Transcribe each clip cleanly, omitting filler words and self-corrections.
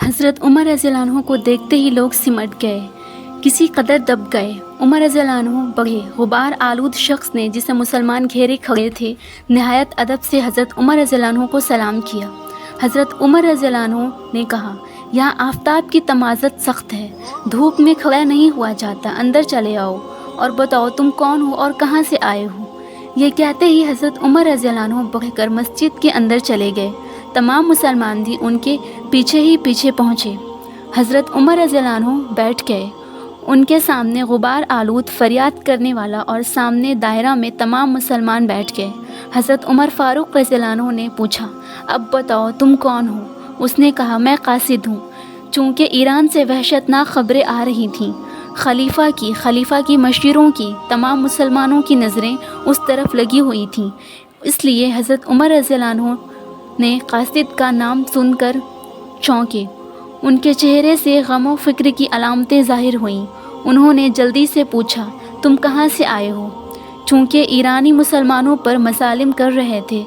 حضرت عمر رضی اللہ عنہ کو دیکھتے ہی لوگ سمٹ گئے، کسی قدر دب گئے۔ عمر رضی اللہ عنہ بڑے غبار آلود شخص نے جسے مسلمان گھیرے کھڑے تھے، نہایت ادب سے حضرت عمر رضی اللہ عنہ کو سلام کیا۔ حضرت عمر رضی اللہ عنہ نے کہا، یہاں آفتاب کی تمازت سخت ہے، دھوپ میں کھڑا نہیں ہوا جاتا، اندر چلے آؤ اور بتاؤ تم کون ہو اور کہاں سے آئے ہو۔ یہ کہتے ہی حضرت عمر رضی اللہ عنہ بڑھ کر مسجد کے اندر چلے گئے۔ تمام مسلمان بھی ان کے پیچھے ہی پیچھے پہنچے۔ حضرت عمر رضی اللہ عنہ بیٹھ گئے۔ ان کے سامنے غبار آلود فریاد کرنے والا اور سامنے دائرہ میں تمام مسلمان بیٹھ گئے۔ حضرت عمر فاروق رضی اللہ عنہ نے پوچھا، اب بتاؤ تم کون ہو؟ اس نے کہا، میں قاصد ہوں۔ چونکہ ایران سے وحشتناک خبریں آ رہی تھیں، خلیفہ کی مشیروں کی، تمام مسلمانوں کی نظریں اس طرف لگی ہوئی تھیں، اس لیے حضرت عمر رضی اللہ عنہ نے قاصد کا نام سن کر چونکے۔ ان کے چہرے سے غم و فکر کی علامتیں ظاہر ہوئیں۔ انہوں نے جلدی سے پوچھا، تم کہاں سے آئے ہو؟ چونکہ ایرانی مسلمانوں پر مظالم کر رہے تھے،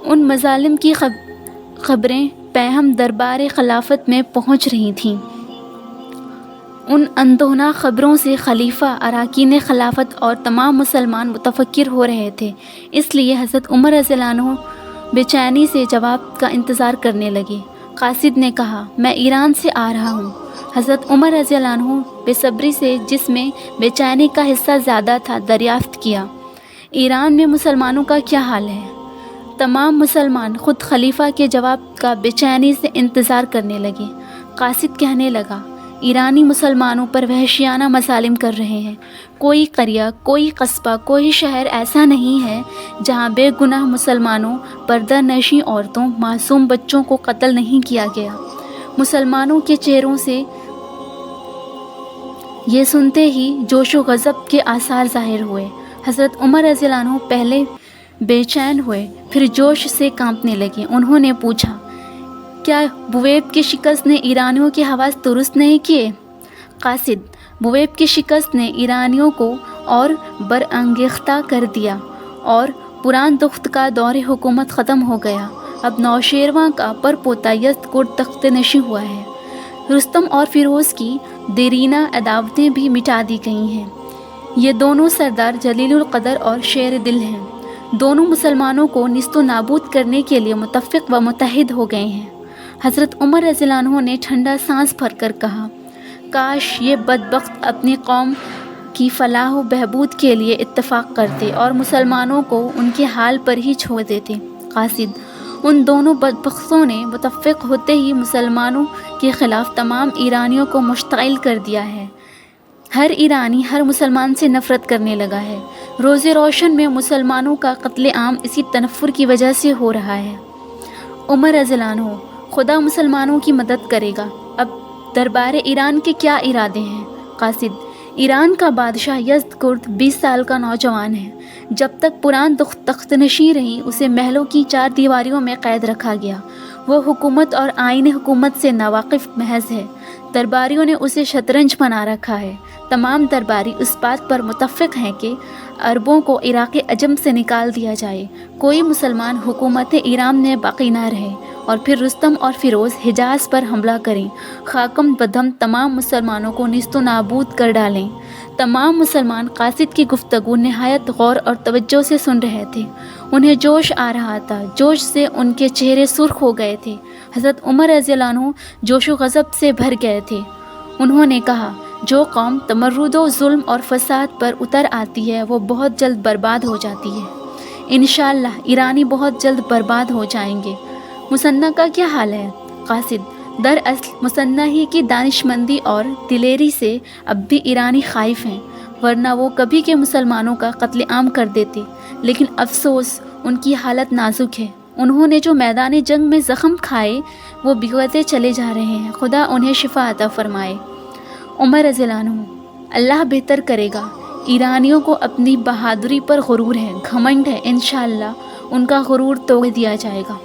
ان مظالم کی خبریں پیہم دربار خلافت میں پہنچ رہی تھیں۔ ان اندوہناک خبروں سے خلیفہ، اراکین خلافت اور تمام مسلمان متفکر ہو رہے تھے، اس لیے حضرت عمر رضی اللہ عنہ بے چینی سے جواب کا انتظار کرنے لگے۔ قاصد نے کہا، میں ایران سے آ رہا ہوں۔ حضرت عمر رضی اللہ عنہ بے صبری سے، جس میں بے چینی کا حصہ زیادہ تھا، دریافت کیا، ایران میں مسلمانوں کا کیا حال ہے؟ تمام مسلمان خود خلیفہ کے جواب کا بے چینی سے انتظار کرنے لگے۔ قاصد کہنے لگا، ایرانی مسلمانوں پر وحشیانہ مظالم کر رہے ہیں۔ کوئی قریہ، کوئی قصبہ، کوئی شہر ایسا نہیں ہے جہاں بے گناہ مسلمانوں، پردہ نشین عورتوں، معصوم بچوں کو قتل نہیں کیا گیا۔ مسلمانوں کے چہروں سے یہ سنتے ہی جوش و غضب کے آثار ظاہر ہوئے۔ حضرت عمر رضی اللہ عنہ پہلے بے چین ہوئے، پھر جوش سے کانپنے لگے۔ انہوں نے پوچھا، کیا بویب کی شکست نے ایرانیوں کے حواس درست نہیں کیے؟ قاصد، بویب کی شکست نے ایرانیوں کو اور برانگیختہ کر دیا اور پران دخت کا دور حکومت ختم ہو گیا۔ اب نوشیروان کا پرپوتا یزدگرد تخت نشین ہوا ہے۔ رستم اور فیروز کی دیرینہ عداوتیں بھی مٹا دی گئی ہیں۔ یہ دونوں سردار جلیل القدر اور شیر دل ہیں۔ دونوں مسلمانوں کو نیست و نابود کرنے کے لیے متفق و متحد ہو گئے ہیں۔ حضرت عمر رضی اللہ عنہ نے ٹھنڈا سانس بھر کر کہا، کاش یہ بدبخت اپنی قوم کی فلاح و بہبود کے لیے اتفاق کرتے اور مسلمانوں کو ان کے حال پر ہی چھوڑ دیتے۔ قاصد، ان دونوں بدبختوں نے متفق ہوتے ہی مسلمانوں کے خلاف تمام ایرانیوں کو مشتعل کر دیا ہے۔ ہر ایرانی ہر مسلمان سے نفرت کرنے لگا ہے۔ روز روشن میں مسلمانوں کا قتل عام اسی تنفر کی وجہ سے ہو رہا ہے۔ عمر رضی اللہ عنہ، خدا مسلمانوں کی مدد کرے گا۔ اب دربار ایران کے کیا ارادے ہیں؟ قاصد، ایران کا بادشاہ یزدگرد 20 سال کا نوجوان ہے۔ جب تک پران تخت نشین رہی، اسے محلوں کی 4 دیواریوں میں قید رکھا گیا۔ وہ حکومت اور آئین حکومت سے ناواقف محض ہے۔ درباریوں نے اسے شطرنج بنا رکھا ہے۔ تمام درباری اس بات پر متفق ہیں کہ عربوں کو عراق عجم سے نکال دیا جائے، کوئی مسلمان حکومت ایران میں باقی نہ رہے، اور پھر رستم اور فیروز حجاز پر حملہ کریں، خاکم بدھم تمام مسلمانوں کو نیست و نابود کر ڈالیں۔ تمام مسلمان قاصد کی گفتگو نہایت غور اور توجہ سے سن رہے تھے۔ انہیں جوش آ رہا تھا، جوش سے ان کے چہرے سرخ ہو گئے تھے۔ حضرت عمر رضی اللہ عنہ جوش و غضب سے بھر گئے تھے۔ انہوں نے کہا، جو قوم تمرد و ظلم اور فساد پر اتر آتی ہے وہ بہت جلد برباد ہو جاتی ہے۔ انشاءاللہ ایرانی بہت جلد برباد ہو جائیں گے۔ مثنیٰ کا کیا حال ہے؟ قاصد، دراصل مثنیٰ ہی کی دانشمندی اور دلیری سے اب بھی ایرانی خائف ہیں، ورنہ وہ کبھی کے مسلمانوں کا قتل عام کر دیتے، لیکن افسوس ان کی حالت نازک ہے۔ انہوں نے جو میدان جنگ میں زخم کھائے وہ بھگتے چلے جا رہے ہیں، خدا انہیں شفا عطا فرمائے۔ عمر رضی اللہ عنہ، اللہ بہتر کرے گا۔ ایرانیوں کو اپنی بہادری پر غرور ہے، گھمنڈ ہے، انشاءاللہ ان کا غرور توڑ دیا جائے گا۔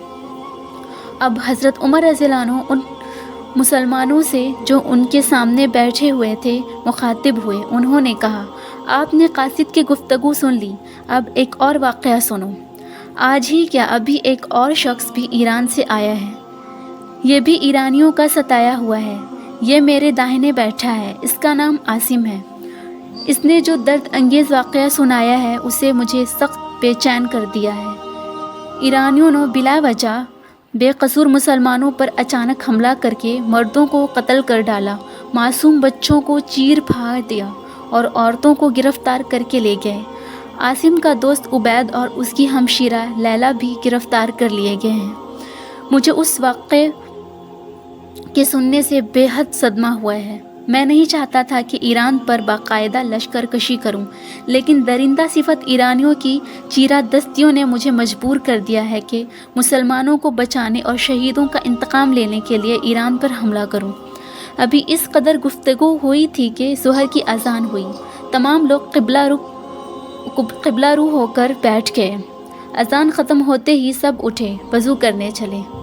اب حضرت عمر رضی اللہ عنہ ان مسلمانوں سے جو ان کے سامنے بیٹھے ہوئے تھے مخاطب ہوئے۔ انہوں نے کہا، آپ نے قاصد کی گفتگو سن لی، اب ایک اور واقعہ سنو۔ آج ہی کیا ابھی ایک اور شخص بھی ایران سے آیا ہے۔ یہ بھی ایرانیوں کا ستایا ہوا ہے۔ یہ میرے داہنے بیٹھا ہے، اس کا نام عاصم ہے۔ اس نے جو درد انگیز واقعہ سنایا ہے اسے مجھے سخت بے چین کر دیا ہے۔ ایرانیوں نے بلا وجہ بے قصور مسلمانوں پر اچانک حملہ کر کے مردوں کو قتل کر ڈالا، معصوم بچوں کو چیر پھاڑ دیا اور عورتوں کو گرفتار کر کے لے گئے۔ عاصم کا دوست عبید اور اس کی ہمشیرہ لیلا بھی گرفتار کر لیے گئے ہیں۔ مجھے اس واقعے کے سننے سے بے حد صدمہ ہوا ہے۔ میں نہیں چاہتا تھا کہ ایران پر باقاعدہ لشکر کشی کروں، لیکن درندہ صفت ایرانیوں کی چیرہ دستیوں نے مجھے مجبور کر دیا ہے کہ مسلمانوں کو بچانے اور شہیدوں کا انتقام لینے کے لیے ایران پر حملہ کروں۔ ابھی اس قدر گفتگو ہوئی تھی کہ ظہر کی اذان ہوئی۔ تمام لوگ قبلہ رو ہو کر بیٹھ گئے۔ اذان ختم ہوتے ہی سب اٹھے، وضو کرنے چلے۔